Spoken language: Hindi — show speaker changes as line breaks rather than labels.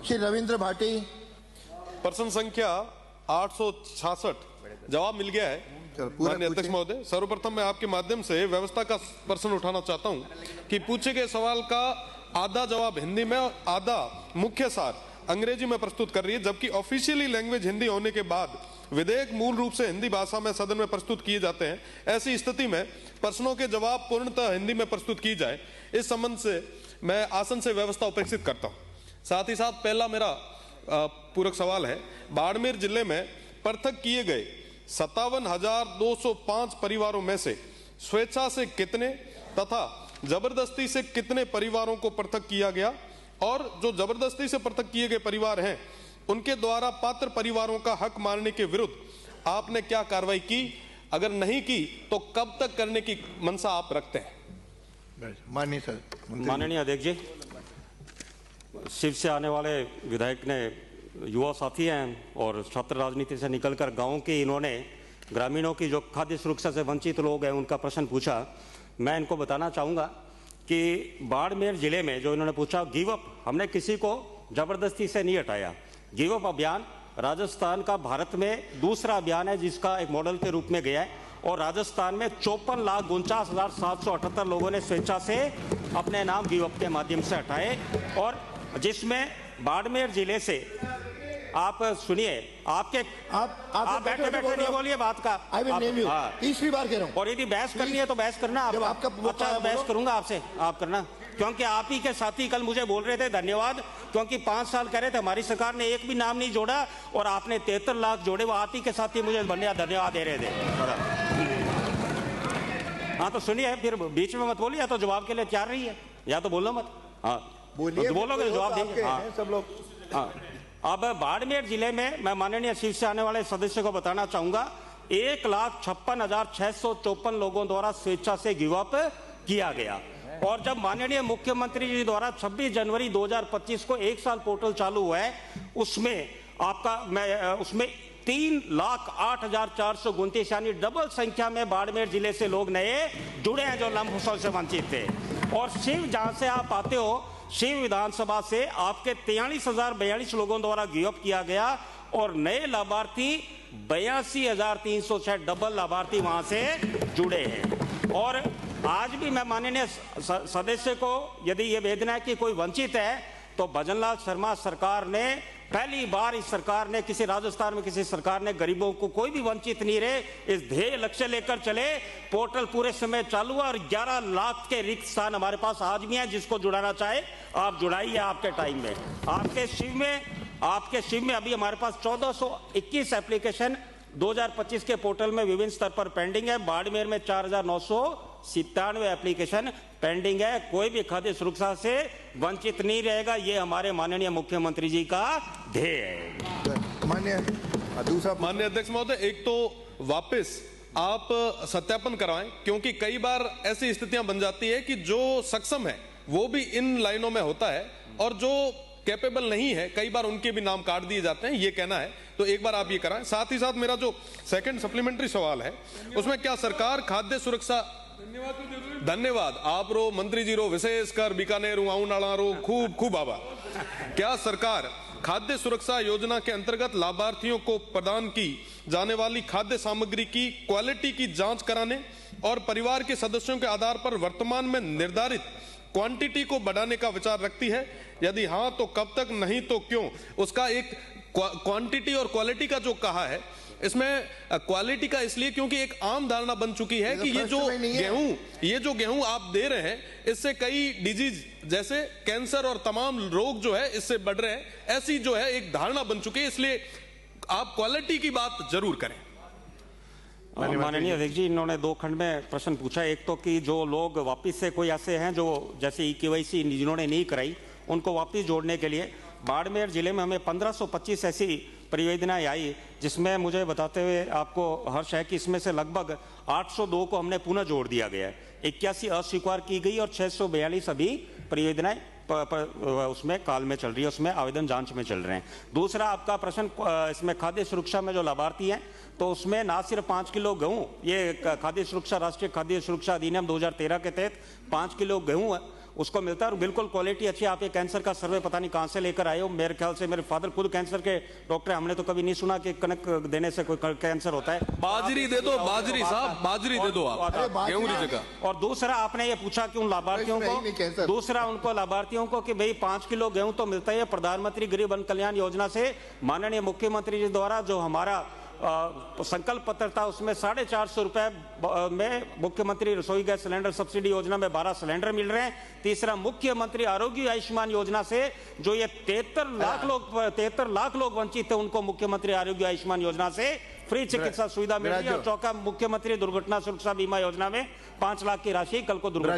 श्री रविंद्र भाटी।
प्रश्न संख्या 866 जवाब मिल गया है माननीय अध्यक्ष महोदय। सर्वप्रथम मैं आपके माध्यम से व्यवस्था का प्रश्न उठाना चाहता हूं कि पूछे गए सवाल का आधा जवाब हिंदी में और आधा मुख्य सार अंग्रेजी में प्रस्तुत कर रही है, जबकि ऑफिशियली लैंग्वेज हिंदी होने के बाद विधेयक मूल रूप से हिंदी भाषा में सदन में प्रस्तुत किए जाते हैं। ऐसी स्थिति में प्रश्नों के जवाब पूर्णतः हिंदी में प्रस्तुत किए जाए, इस संबंध से मैं आसन से व्यवस्था उपेक्षित करता हूं। साथ ही साथ पहला मेरा पूरक सवाल है, बाड़मेर जिले में पृथक किए गए 57,205 परिवारों में से स्वेच्छा से कितने तथा जबरदस्ती से कितने परिवारों को पृथक किया गया, और जो जबरदस्ती से पृथक किए गए परिवार हैं उनके द्वारा पात्र परिवारों का हक मारने के विरुद्ध आपने क्या कार्रवाई की, अगर नहीं की तो कब तक करने की मंशा आप रखते हैं?
माननीय अध्यक्ष जी, शिव से आने वाले विधायक ने युवा साथी हैं और छात्र राजनीति से निकलकर गांव के इन्होंने ग्रामीणों की जो खाद्य सुरक्षा से वंचित लोग हैं उनका प्रश्न पूछा। मैं इनको बताना चाहूँगा कि बाड़मेर जिले में जो इन्होंने पूछा, गिव अप, हमने किसी को जबरदस्ती से नहीं हटाया। गिव अप अभियान राजस्थान का भारत में दूसरा अभियान है जिसका एक मॉडल के रूप में गया है, और राजस्थान में 54,49,778 लोगों ने स्वेच्छा से अपने नाम गिव अप के माध्यम से हटाए, और जिसमें बाड़मेर जिले से आप सुनिए, आपके आप बैठे बैठे नहीं बोलिए बात का।
तीसरी बार कह रहा हूं।
और यदि बहस करनी है तो बहस करना, आपका अच्छा बहस करूंगा आपसे, आप करना, क्योंकि आप ही के साथी कल मुझे बोल रहे थे धन्यवाद, क्योंकि 5 साल कह रहे थे हमारी सरकार ने एक भी नाम नहीं जोड़ा और आपने 73 लाख जोड़े, वो आप ही के साथी मुझे धन्यवाद दे रहे थे। हाँ तो सुनिए, फिर बीच में मत बोलिए, या तो जवाब के लिए तैयार रही है या तो बोलो मत। हाँ बोलिए, बोलोगे तो जवाब देंगे। हाँ सब लोग। हाँ अब बाड़मेर जिले में मैं माननीय शिव से आने वाले सदस्य को बताना चाहूंगा, 1,56,654 लोगों द्वारा स्वेच्छा से गिव अप किया गया, और जब माननीय मुख्यमंत्री जी द्वारा 26 जनवरी 2025 को 1 साल पोर्टल चालू हुआ है, उसमें उसमें 3,08,429 यानी डबल संख्या में बाड़मेर जिले से लोग नए जुड़े हैं जो लंबफुसों से वंचित थे। और शिव जहां से आप आते हो, शिव विधानसभा से आपके 43,042 लोगों द्वारा गिव अप किया गया, और नए लाभार्थी 82,306 डबल लाभार्थी वहां से जुड़े हैं। और आज भी मैं माननीय सदस्य को यदि ये वेदना है कि कोई वंचित है, तो भजनलाल शर्मा सरकार ने पहली बार, इस सरकार ने किसी राजस्थान में किसी सरकार ने गरीबों को कोई भी वंचित नहीं रहे, इस ध्येय लक्ष्य लेकर चले। पोर्टल पूरे समय चालू है और 11 लाख के रिक्त स्थान हमारे पास आज भी हैं, जिसको जुड़ाना चाहे आप जुड़ाइए आपके टाइम में। आपके शिव में अभी हमारे पास 1421 एप्लीकेशन 2025 के पोर्टल में विभिन्न स्तर पर पेंडिंग है। बाड़मेर में 4,997 एप्लीकेशन पेंडिंग है। कोई भी खाद्य सुरक्षा से वंचित नहीं रहेगा, ये हमारे माननीय मुख्यमंत्री जी का ध्येय है।
माननीय अध्यक्ष महोदय, एक तो वापस आप सत्यापन करवाएं, क्योंकि कई बार ऐसी स्थितियां बन जाती है कि जो सक्षम है वो भी इन लाइनों में होता है और जो कैपेबल नहीं है कई बार उनके भी नाम काट दिए जाते हैं, ये कहना है। तो एक बार आप ये कराएं। साथ ही साथ मेरा जो सेकंड सप्लीमेंट्री सवाल है उसमें क्या सरकार खाद्य सुरक्षा, धन्यवाद आप रो मंत्री जी रो, विशेषकर बीकानेर आउनाला रो खूब आभार। क्या सरकार खाद्य सुरक्षा योजना के अंतर्गत लाभार्थियों को प्रदान की जाने वाली खाद्य सामग्री की क्वालिटी की जांच कराने और परिवार के सदस्यों के आधार पर वर्तमान में निर्धारित क्वांटिटी को बढ़ाने का विचार रखती है? यदि हाँ तो कब तक, नहीं तो क्यों? उसका एक क्वांटिटी और क्वालिटी का जो कहा है, इसमें क्वालिटी का इसलिए क्योंकि एक आम धारणा बन चुकी है कि ये जो गेहूं आप दे रहे हैं इससे कई डिजीज जैसे कैंसर और तमाम रोग जो है इससे बढ़ रहे हैं, ऐसी जो है एक धारणा बन चुकी है। इसलिए आप क्वालिटी की बात जरूर करें।
माननीय अध्यक्ष जी, इन्होंने 2 खंड में प्रश्न पूछा। एक तो कि जो लोग वापस से कोई ऐसे हैं जो जैसे KYC जिन्होंने नहीं कराई उनको वापस जोड़ने के लिए बाड़मेर जिले में हमें 1525 ऐसी परियोजनाएं आई, जिसमें मुझे बताते हुए आपको हर्ष है कि इसमें से लगभग 802 को हमने पुनः जोड़ दिया गया है, 81 अस्वीकार की गई और 642 अभी परियोजनाएं उसमें काल में चल रही है, उसमें आवेदन जांच में चल रहे हैं। दूसरा आपका प्रश्न इसमें खाद्य सुरक्षा में जो लाभार्थी हैं, तो उसमें ना सिर्फ 5 किलो गेहूँ, ये खाद्य सुरक्षा राष्ट्रीय खाद्य सुरक्षा अधिनियम 2013 के तहत 5 किलो गेहूँ उसको मिलता है और बिल्कुल क्वालिटी अच्छी। आप ये कैंसर का सर्वे पता नहीं कहां से लेकर आए हो। मेरे ख्याल से मेरे फादर खुद कैंसर के डॉक्टर हैं, हमने तो कभी नहीं सुना कि कनक देने से कोई कैंसर होता है।
बाजरी दे दो, बाजरी साहब, बाजरी दे दो आप गेहूं की जगह।
और दूसरा आपने ये पूछा कि उन लाभार्थियों को, दूसरा उनको लाभार्थियों को कि भाई 5 किलो गेहूं तो मिलता है प्रधानमंत्री गरीब कल्याण कल्याण योजना से। माननीय मुख्यमंत्री जी द्वारा जो हमारा संकल्प पत्र था उसमें 450 रुपए में मुख्यमंत्री रसोई गैस सिलेंडर सब्सिडी योजना में 12 सिलेंडर मिल रहे हैं। तीसरा मुख्यमंत्री आरोग्य आयुष्मान योजना से जो ये 73 लाख लोग वंचित थे उनको मुख्यमंत्री आरोग्य आयुष्मान योजना से फ्री चिकित्सा सुविधा मिल रही है। और चौथा मुख्यमंत्री दुर्घटना सुरक्षा बीमा योजना में 5 लाख की राशि कल को दुर्घटना